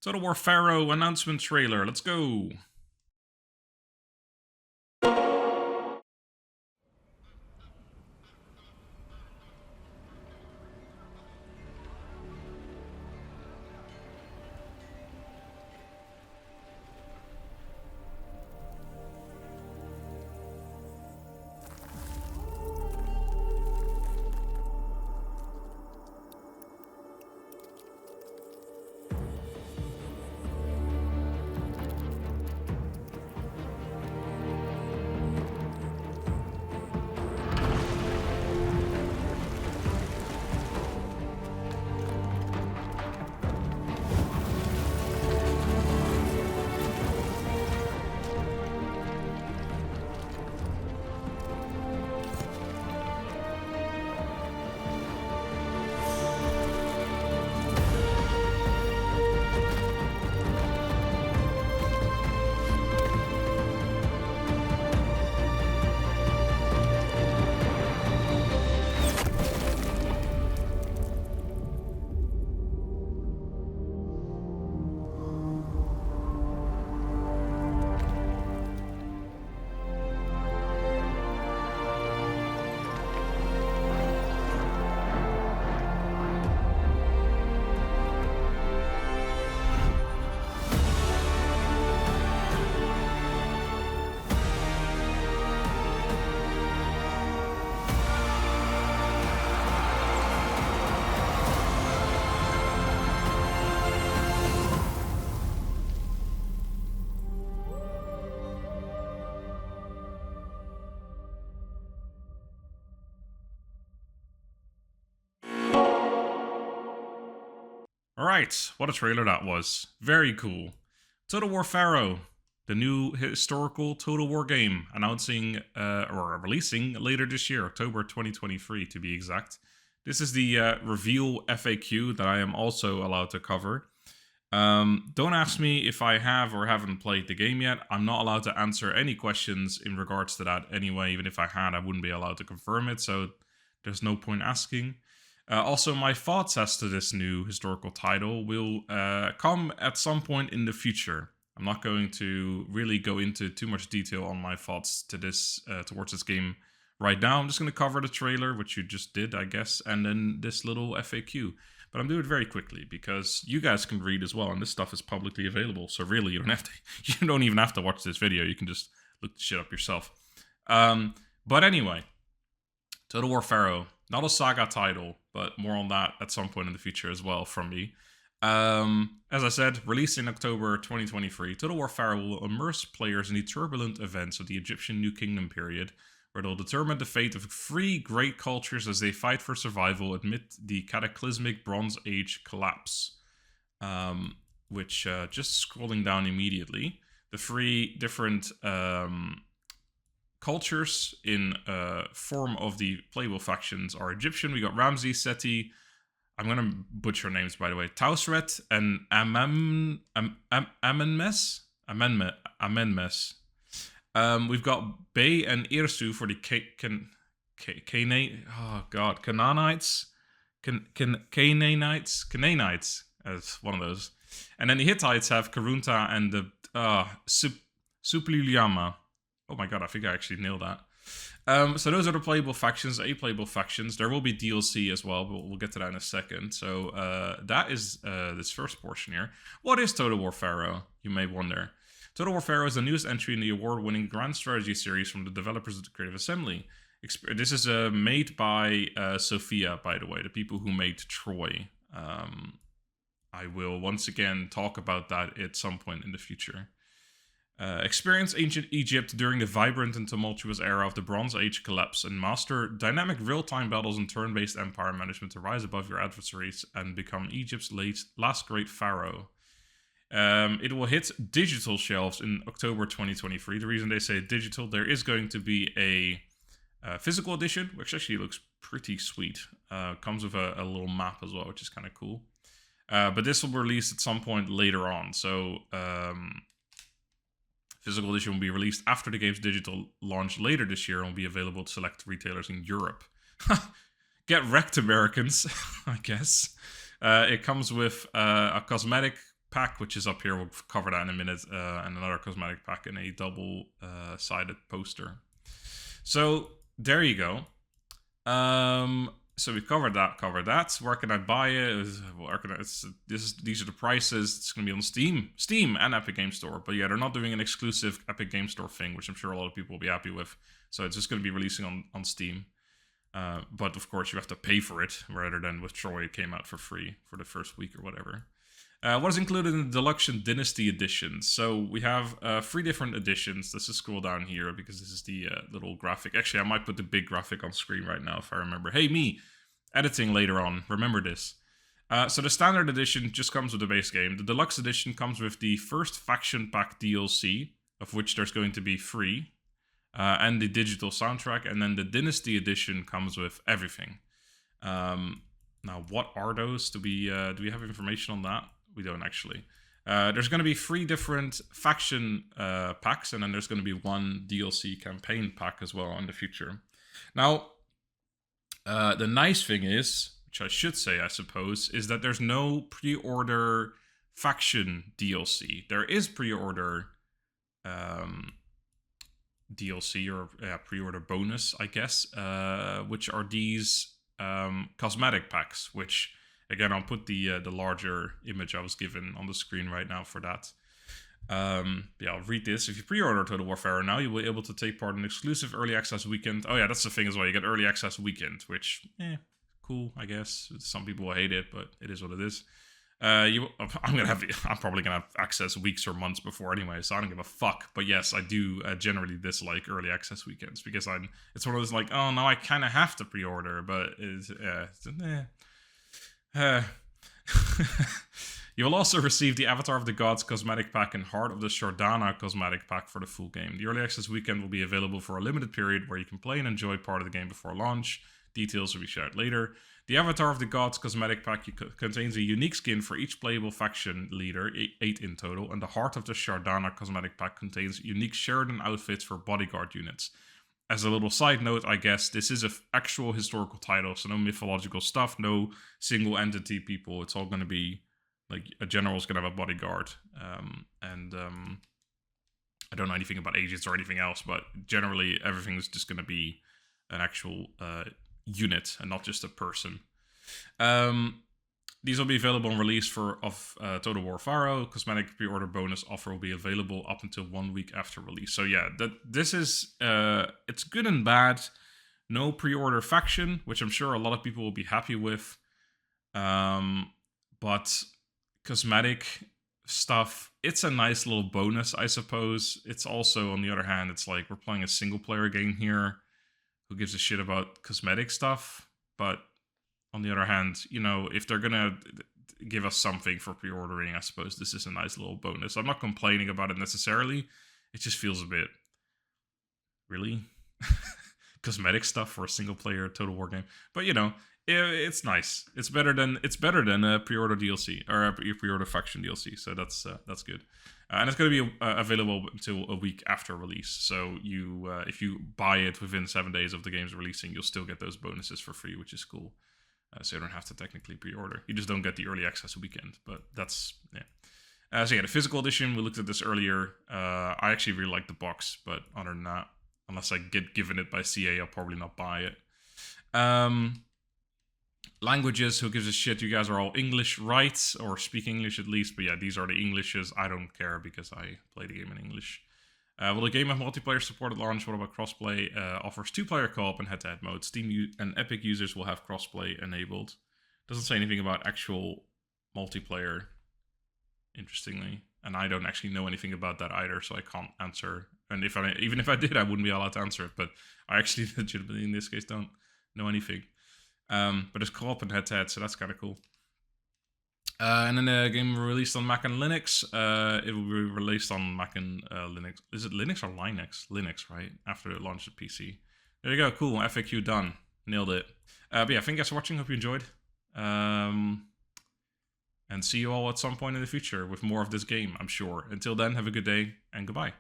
Total War Pharaoh announcement trailer. Let's go. Alright, what a trailer that was. Very cool. Total War Pharaoh, the new historical Total War game, announcing or releasing later this year, October 2023 to be exact. This is the reveal FAQ that I am also allowed to cover. Don't ask me if I have or haven't played the game yet. I'm not allowed to answer any questions in regards to that anyway. Even if I had, I wouldn't be allowed to confirm it, so there's no point asking. Also, my thoughts as to this new historical title will come at some point in the future. I'm not going to really go into too much detail on my thoughts to this towards this game right now. I'm just going to cover the trailer, which you just did, I guess, and then this little FAQ. But I'm doing it very quickly because you guys can read as well, and this stuff is publicly available. So really, you don't even have to watch this video. You can just look the shit up yourself. But anyway, Total War Pharaoh, not a saga title, but more on that at some point in the future as well from me. As I said, released in October 2023, Total War Pharaoh will immerse players in the turbulent events of the Egyptian New Kingdom period, where they'll determine the fate of three great cultures as they fight for survival amid the cataclysmic Bronze Age collapse. Which, just scrolling down immediately, the three different cultures in form of the playable factions are Egyptian. We got Ramses, Seti. I'm gonna butcher names, by the way. Tausret and Amenmes. We've got Bay and Irsu for the Canaanites. Canaanites as one of those. And then the Hittites have Karunta and the Supluliyama. Oh my god, I think I actually nailed that. So those are the playable factions, playable factions. There will be DLC as well, but we'll get to that in a second. So that is this first portion here. What is Total War Pharaoh, you may wonder? Total War Pharaoh is the newest entry in the award-winning Grand Strategy series from the developers of the Creative Assembly. This is made by Sophia, by the way, the people who made Troy. I will once again talk about that at some point in the future. Experience ancient Egypt during the vibrant and tumultuous era of the Bronze Age collapse and master dynamic real-time battles and turn-based empire management to rise above your adversaries and become Egypt's last great pharaoh. It will hit digital shelves in October 2023. The reason they say digital, there is going to be a physical edition, which actually looks pretty sweet. Comes with a little map as well, which is kind of cool. But this will be released at some point later on. So physical edition will be released after the game's digital launch later this year and will be available to select retailers in Europe. Get wrecked, Americans, I guess. It comes with a cosmetic pack, which is up here. We'll cover that in a minute. And another cosmetic pack and a double-sided poster. So there you go. So we've covered that. Where can I buy it? These are the prices. It's going to be on Steam and Epic Game Store. But yeah, they're not doing an exclusive Epic Game Store thing, which I'm sure a lot of people will be happy with. So it's just going to be releasing on Steam. But of course, you have to pay for it rather than with Troy, it came out for free for the first week or whatever. What is included in the Deluxe and Dynasty editions? So we have 3 different editions. Let's just scroll down here because this is the little graphic. Actually, I might put the big graphic on screen right now if I remember. Hey, me, editing later on. Remember this. So the Standard Edition just comes with the base game. The Deluxe Edition comes with the first Faction Pack DLC, of which there's going to be 3, and the digital soundtrack. And then the Dynasty Edition comes with everything. Now, what are those? Do we have information on that? We don't actually. There's going to be 3 different faction packs, and then there's going to be 1 DLC campaign pack as well in the future. Now, the nice thing is, which I should say, I suppose, is that there's no pre-order faction DLC. There is pre-order DLC or pre-order bonus, I guess, which are these cosmetic packs, which... Again, I'll put the larger image I was given on the screen right now for that. Yeah, I'll read this. If you pre-order Total War Pharaoh now, you will be able to take part in an exclusive early access weekend. Oh yeah, that's the thing as well. You get early access weekend, which, cool, I guess. Some people will hate it, but it is what it is. I'm probably gonna have access weeks or months before anyway, so I don't give a fuck. But yes, I do generally dislike early access weekends because it's one of those like, oh no, I kind of have to pre-order, but you will also receive the Avatar of the Gods cosmetic pack and Heart of the Shardana cosmetic pack for the full game. The early access weekend will be available for a limited period where you can play and enjoy part of the game before launch. Details will be shared later. The Avatar of the Gods cosmetic pack contains a unique skin for each playable faction leader, 8 in total, and the Heart of the Shardana cosmetic pack contains unique Sheridan outfits for bodyguard units. As a little side note, I guess, this is an actual historical title, so no mythological stuff, no single entity people. It's all going to be, like, a general's going to have a bodyguard. I don't know anything about agents or anything else, but generally everything's just going to be an actual unit and not just a person. These will be available on release of Total War Pharaoh. Cosmetic pre-order bonus offer will be available up until 1 week after release. So yeah, this is it's good and bad. No pre-order faction, which I'm sure a lot of people will be happy with. But cosmetic stuff, it's a nice little bonus, I suppose. It's also, on the other hand, it's like we're playing a single player game here. Who gives a shit about cosmetic stuff? But on the other hand, you know, if they're gonna give us something for pre-ordering, I suppose this is a nice little bonus. I'm not complaining about it necessarily. It just feels a bit, really? Cosmetic stuff for a single player Total War game. But you know, it's nice. It's better than a pre-order DLC or a pre-order faction DLC. So that's good. And it's going to be available until a week after release. So you, if you buy it within 7 days of the game's releasing, you'll still get those bonuses for free, which is cool. So you don't have to technically pre-order. You just don't get the early access weekend. But that's, yeah. So yeah, the physical edition, we looked at this earlier. I actually really like the box, but other than that, unless I get given it by CA, I'll probably not buy it. Languages, who gives a shit? You guys are all English, right? Or speak English at least. But yeah, these are the Englishes. I don't care because I play the game in English. Will the game have multiplayer support at launch? What about crossplay? Offers 2-player co-op and head-to-head mode. Steam and Epic users will have crossplay enabled. Doesn't say anything about actual multiplayer, interestingly. And I don't actually know anything about that either, so I can't answer. And even if I did, I wouldn't be allowed to answer it. But I actually legitimately, in this case, don't know anything. But it's co-op and head-to-head, so that's kind of cool. And then the game released on Mac and Linux. It will be released on Mac and Linux. Is it Linux or Linux? Linux, right? After it launched at PC. There you go. Cool. FAQ done. Nailed it. But yeah, thank you guys for watching. Hope you enjoyed. And see you all at some point in the future with more of this game, I'm sure. Until then, have a good day and goodbye.